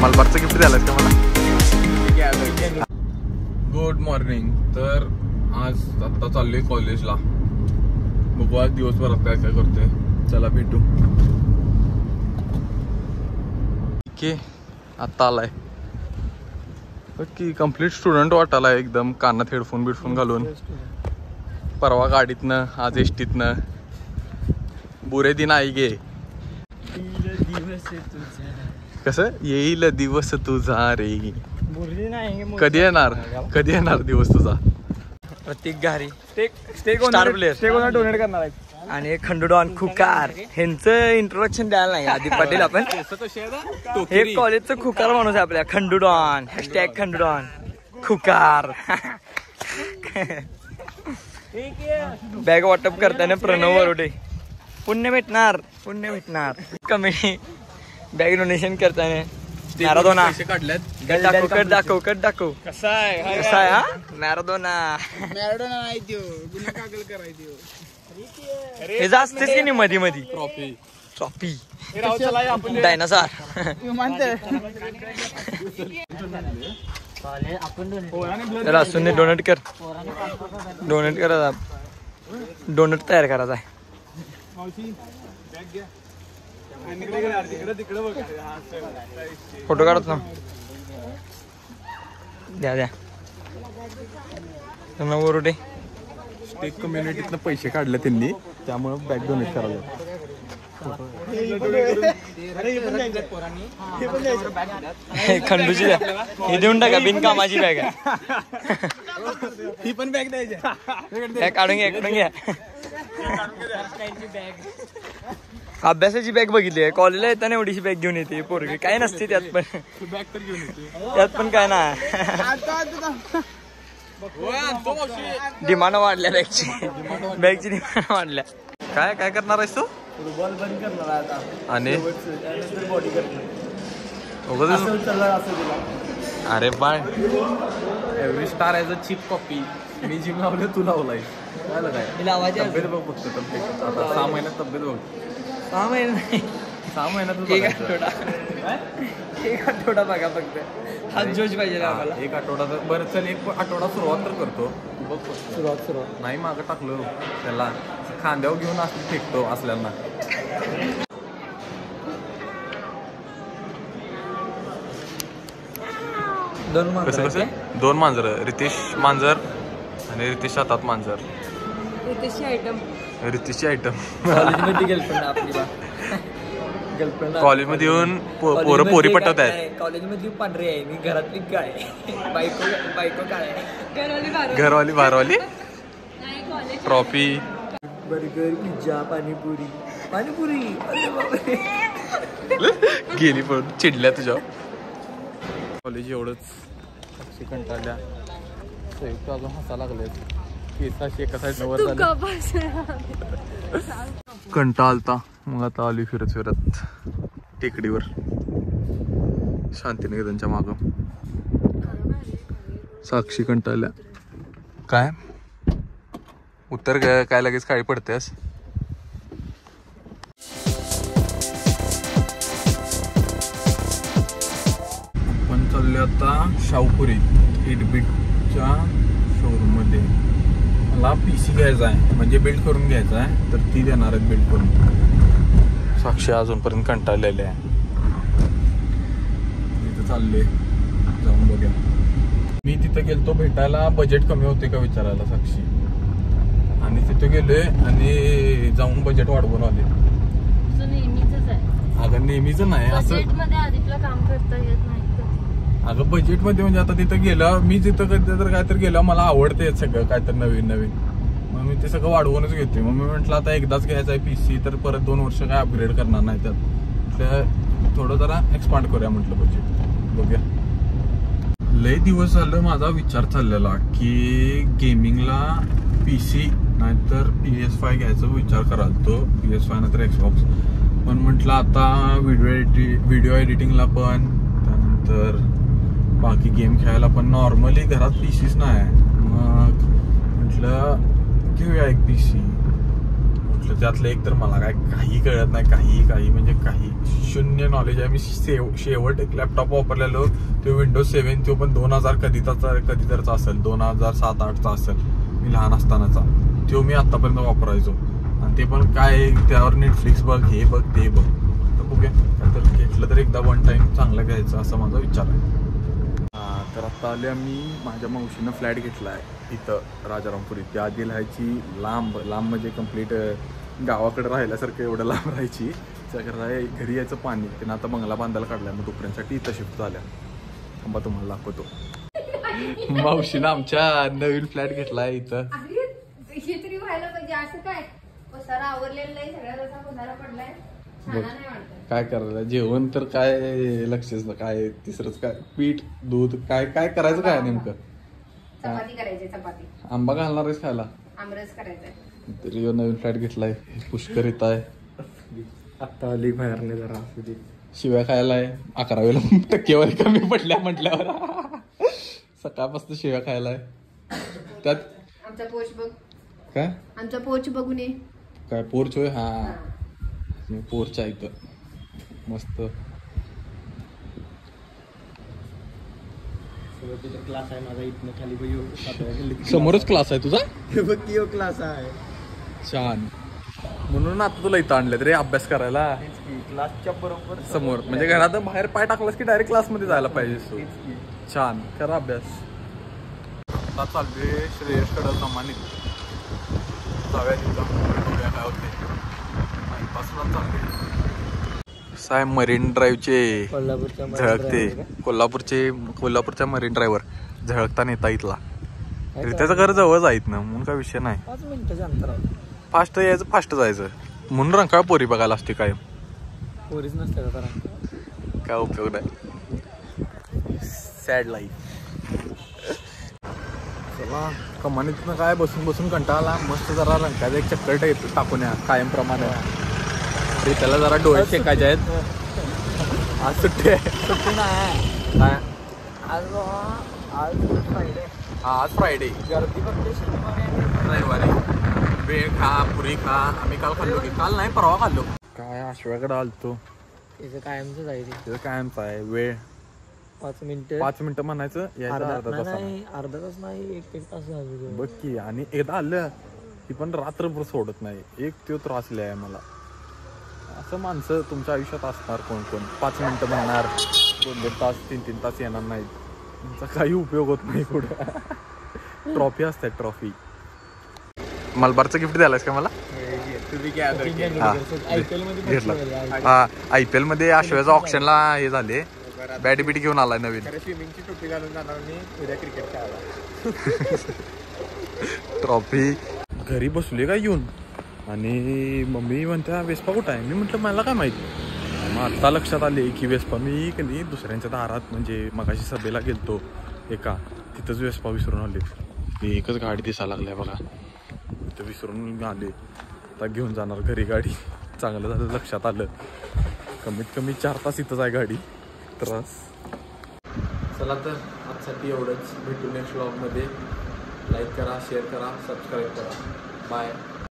मलबारचं gift द्यायलास का मला? Good morning. तर आज आत्ता चाललोय कॉलेजला. बघू आज दिवसभरात काय काय करतोय. चला भेटू. ओके आत्ता आलाय की कम्प्लीट स्टुडंट वाटायला एकदम. कानात हेडफोन बिडफोन घालून. परवा गाडीतनं आज एसटीतनं. बुरे दिन आई गे. कसं येईल दिवस तुझा रे. कधी येणार दिवस तुझा. प्रत्येक घारी स्टार प्लेयर डोनेट करणार आहे. आणि खंडूडॉन खुकार ह्यांचं इंट्रोडक्शन द्यायला नाही आधी पाटील आपण. हे कॉलेजचं खुकार माणूस आहे आपल्या. खंडूडॉन हॅशटॅग खंडूडॉन खुकार. बॅग वाटप करताना प्रणव वरोडे. पुण्य भेटणार कमी. बॅग डोनेशन करताना मॅराडोना. दाखव कसा आहे मॅराडोना. हे जास्तच की नाही मध्ये ट्रॉफी डायनासॉर. चला सुनी डोनेट कर डोनेट तयार करायचा आहे. फोटो काढत ना द्या वरुडे. स्टेक कम्युनिटीतनं पैसे काढले त्यांनी, त्यामुळे बॅग डोनेट करायला. खंडूची द्या. हे देऊन टाका बिनकामाची बॅग आहे. ही पण बॅग द्यायची. काढून घ्या. अभ्यासाची बॅग बघितली आहे. कॉलेजला येताना एवढीशी बॅग घेऊन येते पोरगी. काय नसते त्यात पण. बॅग तर घेऊन येते त्यात पण काय ना. डिमांड वाढल्या बॅगची डिमांड वाढल्या. काय करणार आहेस तू? फुटबॉल बंद करणार आता. आणि बॉडी अरे by every star as a cheap copy. मी जिम लावले तू लावलाय. काय तब्येत बघ फक्त. तब्येत आता 6 महिन्यात तब्येत बघ. 6 महिने 6 महिन्यात एक आठवडा बघा फक्त. हात जोश पाहिजे आम्हाला. एक आठवडा तर बरं चल. एक आठवडा सुरुवात तर करतो. बघ सुरुवात नाही मागं टाकलो त्याला. खांद्यावर घेऊन असं फेकतो असल्याला. दोन मांजर. रितेश मांजर आणि रितेश हातात मांजर. रितेशची आयटम कॉलेजमध्ये गर्लफ्रेंड कॉलेजमध्ये येऊन पोरी पटवत आहेत. कॉलेजमध्ये पांढरी आहे. मी घरातली काय बायको काय घरवाली बारवाली. ट्रॉफी बर्गर पिझ्झा पाणीपुरी गेली पण चिडल्या तुझ्या. कॉलेज एवढंच. साक्षी कंटाळल्या. संयुक्त अजून हसा लागले. केस अशी एका साईडनं वर झाले. कंटाळता मग आता आली फिरत टेकडीवर शांतीनिकेतनच्या मागं. साक्षी कंटाळल्या. काय उत्तर काय लगेच काळी पडतेस. आपण चालले आता शाहूपुरी 8-बीटच्या शोरूम मध्ये. मला PC घ्यायचा आहे, म्हणजे बिल्ड करून घ्यायचा आहे. तर ती देणार आहेत बिल्ड करून. साक्षी अजूनपर्यंत कंटाळलेले आहे. तिथं चालले जाऊन बघूया. मी तिथं गेलतो भेटायला. बजेट कमी होते का विचारायला साक्षी. आणि तिथे गेले आणि जाऊन बजेट वाढवून आले. अगं नेहमीच नाही असं. अगं बजेट मध्ये म्हणजे आता तिथं गेलं मी. तिथं कधी तर काय तर गेलं. मला आवडते सगळं काय तर नवीन. मग मी ते सगळं वाढवूनच घेते. मग मी म्हटलं आता एकदाच घ्यायचं आहे PC. तर परत 2 वर्ष काय अपग्रेड करणार नाही त्यात. थोडं जरा एक्सपांड करूया म्हटलं बजेट. बघूया. लय दिवस झालं माझा विचार चाललेला की गेमिंगला PC नाहीतर PS5 घ्यायचा विचार करायचो. PS5 नाहीतर Xbox. पण म्हटलं आता व्हिडिओ एडिटिंगला पण त्यानंतर बाकी गेम खेळायला पण नॉर्मली घरात PCच नाही. मग म्हटलं घेऊया एक PC. म्हटलं त्यातलं एक तर मला काय काही कळत नाही, काही म्हणजे काही शून्य नॉलेज आहे. मी शेवट एक लॅपटॉप वापरलेलो तो विंडोज 7, तो पण 2000 कधीतरचा असेल, 2007-8चा असेल, मी लहान असतानाचा. तो मी आतापर्यंत वापरायचो आणि ते पण काय त्यावर नेटफ्लिक्स बघ, हे बघ, ते बघ. तर बघूया काय तर घेतलं तर एकदा वन टाइम चांगलं घ्यायचं असं माझा विचार आहे. तर आता आले आम्ही, माझ्या मावशीनं फ्लॅट घेतला आहे इथं राजारामपुरीत. त्या आधी राहायची लांब म्हणजे कम्प्लीट गावाकडे राहिल्यासारखं एवढं लांब राहायची. घरी यायचं पाणी, त्यांना आता बंगला बांधायला काढलाय, मग दुपऱ्यांसाठी इथं शिफ्ट झाल्या. थांबा तुम्हाला दाखवतो. मावशीनं आमच्या नवीन फ्लॅट घेतलाय इथं. तरी व्हायला पाहिजे असं काय पसारा आवरलेला नाही, सगळ्या पसारा पडलाय. काय करायला जेवण तर काय लक्षच ना, काय तिसरंच काय पीठ दूध काय करायचं काय नेमकं. चपाती करायची, चपाती. आंबा घालणार आहेस खायला? आमरस करायचा. तरी नवीन फ्लॅट घेतलाय, पुष्कर येत आहे. आता आली बाहेरने जरा शिव्या खायला आहे. 11वीला टक्केवारी कमी पडल्या म्हटल्यावर सकाळपासून शिव्या खायला आहे. त्यात आमचा पोच बघ. काय आमचा पोच बघून ये. काय पोर्च होय? हा पोर्च आहे इथं मस्त. क्लास आहे माझा इथनं खाली समोरच क्लास आहे तुझा? क्लास आहे. छान. म्हणून आता तुला इथं आणलं रे अभ्यास करायला. क्लासच्या बरोबर समोर म्हणजे घरात बाहेर पाय टाकलास की डायरेक्ट क्लासमध्ये जायला पाहिजे. छान करा अभ्यास. आता चाललोय श्रेयसकडं सामानित. जाऊया तिथं काय होते. साय मरीन ड्राईव्हचे झळकते. कोल्हापूरच्या मरीन ड्राईव्हर झळकता नेता इथला. त्याचं घर जवळ जायत ना, म्हणून काय विषय नाही. 5 मिनिटाच्या अंतरावर फास्ट यायचं, फास्ट जायचं. म्हणून रंकाळ पोरी बघायला असते कायम. पोरीच नसते काय उपयोग नाही. Sad life. चला कमानीतनं काय बसून कंटाळला. मस्त जरा रंकायचं एक चक्कर टाकून या कायम प्रमाणे. त्याला जरा डोळे शेकायचे आहेत. आज सुट्टी आहे. नाही आज फ्रायडे. गर्दी फक्त रविवारी. वेळ खा, पुरी खा. आम्ही काल खाल्लो की, काल नाही परवा खाल्लो. काय आश्व्याकडे आलतो. तिचं कायमच आहे. तिचं कायमच आहे. वेळ 5 मिनिटं 5 मिनिटं म्हणायचं, यायचं अर्धा तास नाही 1 तास झालं बघ की. आणि एकदा आलं ती पण रात्रभर सोडत नाही. एक तो त्रास लिहाय मला. असं माणसं तुमच्या आयुष्यात असणार कोण 5 मिनिटं म्हणणार, 2-2 तास 3-3 तास येणार नाहीत. त्यांचा काही उपयोग होत नाही पुढे. ट्रॉफी असतात, ट्रॉफी. मलबारचं गिफ्ट द्यायलास का मला? IPL मध्ये आश्व्याचा ऑप्शनला हे झाले. बॅट बीट घेऊन आलाय नवीन. स्विमिंगची टोपी घालून जाणार मी उद्या क्रिकेट खेळायला. ट्रॉफी घरी बसली का येऊन. आणि मम्मी म्हणते वेस्पा कुठं आहे? मी म्हटलं मला काय माहिती. मग आता लक्षात आले की वेस्पा मी कधी दुसऱ्यांच्या दारात म्हणजे मगाशी सभेला गेलतो एका, तिथंच वेस्पा विसरून आले. एकच गाडी दिसायला लागल्या बघा, तिथं विसरून आले. आता घेऊन जाणार घरी गाडी. चांगलं झालं लक्षात आलं. कमीत कमी 4 तास इथंच आहे गाडी. त्रास. चला तर आजसाठी एवढंच. भेटू नेक्स्ट व्लॉगमध्ये. लाईक करा, शेअर करा, सबस्क्राईब करा. बाय.